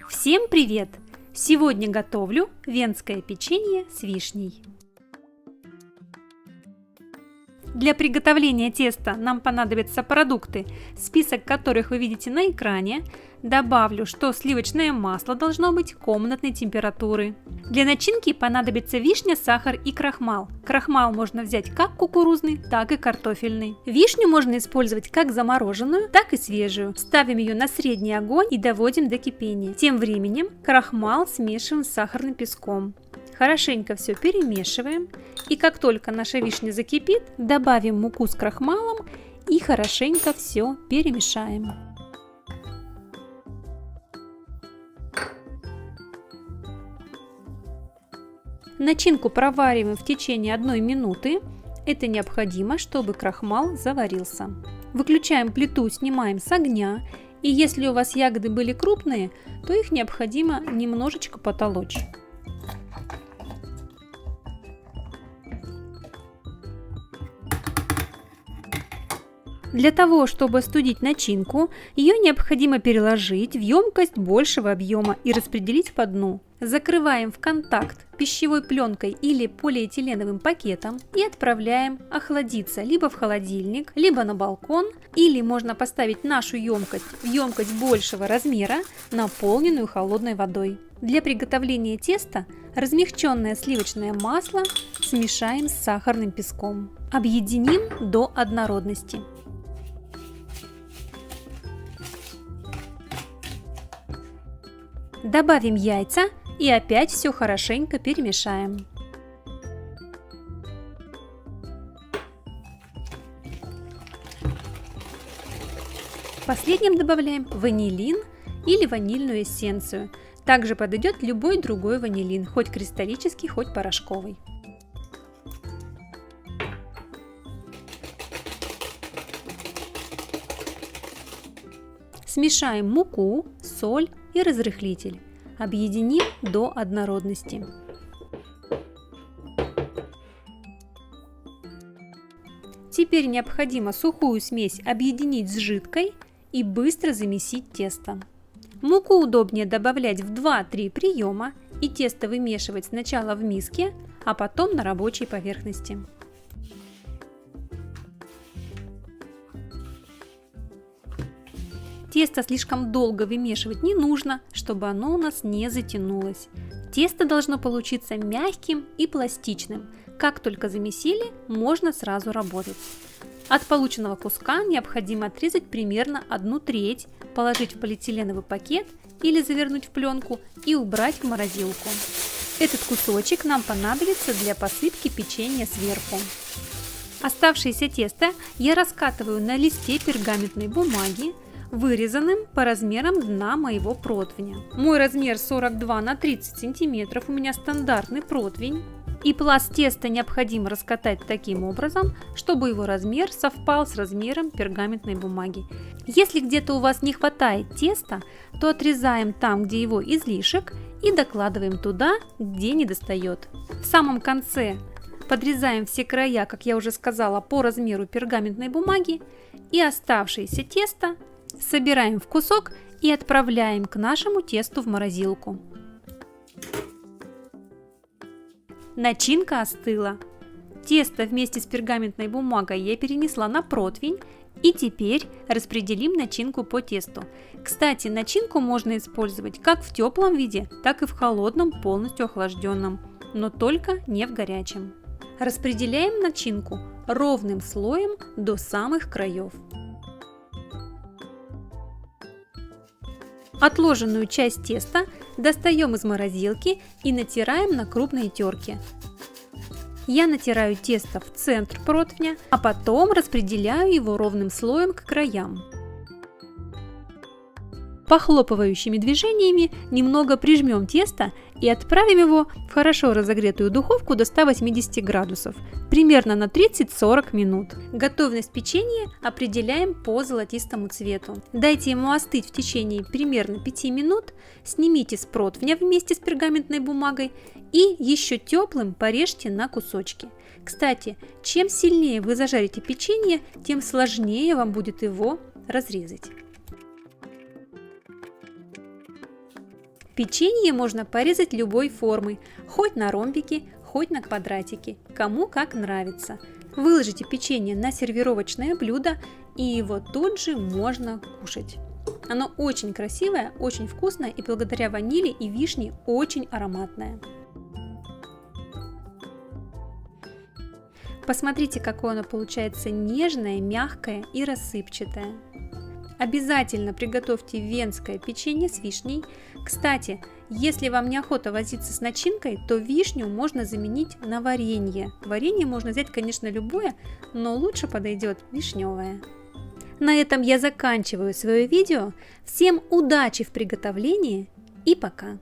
Всем привет! Сегодня готовлю венское печенье с вишней. Для приготовления теста нам понадобятся продукты, список которых вы видите на экране. Добавлю, что сливочное масло должно быть комнатной температуры. Для начинки понадобится вишня, сахар и крахмал. Крахмал можно взять как кукурузный, так и картофельный. Вишню можно использовать как замороженную, так и свежую. Ставим ее на средний огонь и доводим до кипения. Тем временем крахмал смешиваем с сахарным песком. Хорошенько все перемешиваем, и как только наша вишня закипит, добавим муку с крахмалом и хорошенько все перемешаем. Начинку провариваем в течение 1 минуты. Это необходимо, чтобы крахмал заварился. Выключаем плиту, снимаем с огня. И если у вас ягоды были крупные, то их необходимо немножечко потолочь. Для того, чтобы остудить начинку, ее необходимо переложить в емкость большего объема и распределить по дну. Закрываем в контакт пищевой пленкой или полиэтиленовым пакетом и отправляем охладиться либо в холодильник, либо на балкон, или можно поставить нашу емкость в емкость большего размера, наполненную холодной водой. Для приготовления теста размягченное сливочное масло смешаем с сахарным песком. Объединим до однородности. Добавим яйца и опять все хорошенько перемешаем. Последним добавляем ванилин или ванильную эссенцию. Также подойдет любой другой ванилин, хоть кристаллический, хоть порошковый. Смешаем муку, соль и разрыхлитель. Объединим до однородности. Теперь необходимо сухую смесь объединить с жидкой и быстро замесить тесто. Муку удобнее добавлять в 2-3 приема и тесто вымешивать сначала в миске, а потом на рабочей поверхности. Тесто слишком долго вымешивать не нужно, чтобы оно у нас не затянулось. Тесто должно получиться мягким и пластичным. Как только замесили, можно сразу работать. От полученного куска необходимо отрезать примерно 1/3, положить в полиэтиленовый пакет или завернуть в пленку и убрать в морозилку. Этот кусочек нам понадобится для посыпки печенья сверху. Оставшееся тесто я раскатываю на листе пергаментной бумаги, вырезанным по размерам дна моего противня. Мой размер 42 на 30 сантиметров, у меня стандартный противень. И пласт теста необходимо раскатать таким образом, чтобы его размер совпал с размером пергаментной бумаги. Если где-то у вас не хватает теста, то отрезаем там, где его излишек, и докладываем туда, где не достает. В самом конце подрезаем все края, как я уже сказала, по размеру пергаментной бумаги, и оставшееся тесто собираем в кусок и отправляем к нашему тесту в морозилку. Начинка остыла. Тесто вместе с пергаментной бумагой я перенесла на противень, и теперь распределим начинку по тесту. Кстати, начинку можно использовать как в теплом виде, так и в холодном, полностью охлажденном, но только не в горячем. Распределяем начинку ровным слоем до самых краев. Отложенную часть теста достаем из морозилки и натираем на крупной терке. Я натираю тесто в центр противня, а потом распределяю его ровным слоем к краям. Похлопывающими движениями немного прижмем тесто и отправим его в хорошо разогретую духовку до 180 градусов, примерно на 30-40 минут. Готовность печенья определяем по золотистому цвету. Дайте ему остыть в течение примерно 5 минут, снимите с противня вместе с пергаментной бумагой и еще теплым порежьте на кусочки. Кстати, чем сильнее вы зажарите печенье, тем сложнее вам будет его разрезать. Печенье можно порезать любой формы, хоть на ромбики, хоть на квадратики, кому как нравится. Выложите печенье на сервировочное блюдо, и его тут же можно кушать. Оно очень красивое, очень вкусное и благодаря ванили и вишне очень ароматное. Посмотрите, какое оно получается нежное, мягкое и рассыпчатое. Обязательно приготовьте венское печенье с вишней. Кстати, если вам неохота возиться с начинкой, то вишню можно заменить на варенье. Варенье можно взять, конечно, любое, но лучше подойдет вишневое. На этом я заканчиваю свое видео. Всем удачи в приготовлении и пока!